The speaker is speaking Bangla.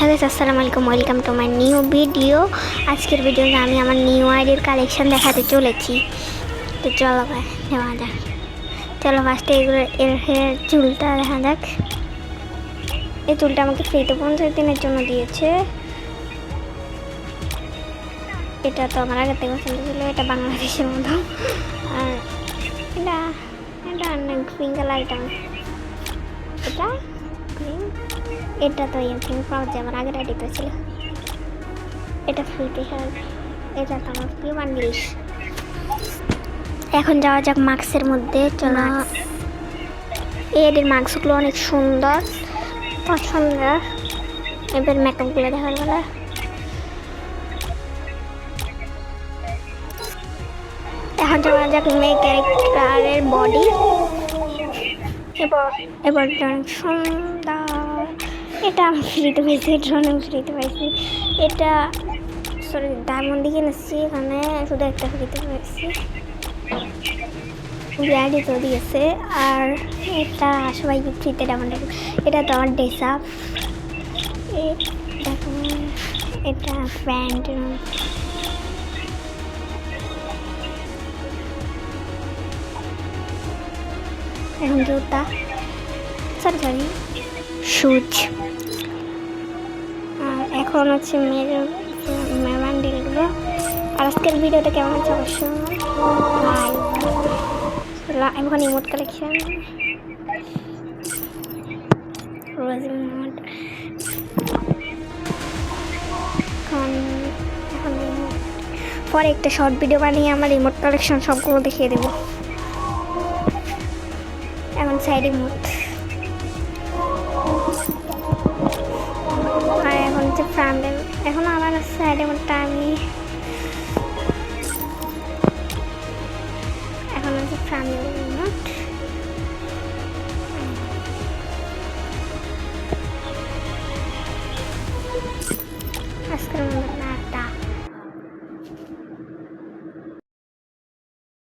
হ্যালো আসসালামু আলাইকুম, welcome to my new video. আজকের ভিডিওতে আমি আমার নিউ আইডির কালেকশন দেখাতে চলেছি। তো চলো ভাই নেওয়া যাক। চলো ফার্স্টে এগুলো এর চুলটা দেখা যাক। এই চুলটা আমাকে ফ্রিতে 50 দিনের জন্য দিয়েছে। এটা তো আমার আগে থেকে পছন্দ ছিল, এটা বাংলাদেশের মতো। আর এটা এটা গ্রিন কালার, এটা গ্রিন, এটা তো পিঙ্ক পাওয়া যায়, আমার আগের আইডিতে ছিল। এটা ফ্রিতে, এটা তো আমার প্রিয় বান্ডিল। এখন যাওয়া যাক মাস্কের মধ্যে। চলো, এদের মাস্কগুলো অনেক সুন্দর, পছন্দের। এবার মেকআপগুলো দেখার বেলা এখন যাওয়া যাক মেয়ে ক্যারেক্টারের বডি। এবার অনেক সুন্দর। এটা আমি ফ্রিতে পাইছি, এটা অনেক ফ্রিতে পাইছি। এটা সরি ডায়মন্ড কিনেছি, এখানে শুধু একটা ফ্রিতে পাইছি, ব্র্যান্ডই তো দিয়েছে। আর এটা সবাই ফ্রিতে ডায়মন্ড। এটা তো আমার ড্রেস আপ। দেখো এটা প্যান্ট, এখন জুতা, সরি শুজ। আর এখন হচ্ছে মেয়ের বান্ডিলগুলো। আর আজকের ভিডিওটা কেমন হচ্ছে অবশ্যই এখন ইমোট কালেকশন, পরে একটা শর্ট ভিডিও বানিয়ে আমার রিমোট কালেকশন সবগুলো দেখিয়ে দেবো। এখন সাইড রিমোট, আর এখন হচ্ছে ফ্রান্ট। এখন আমার সাইড রিমোটটা আমি এখন হচ্ছে ফ্রান্ট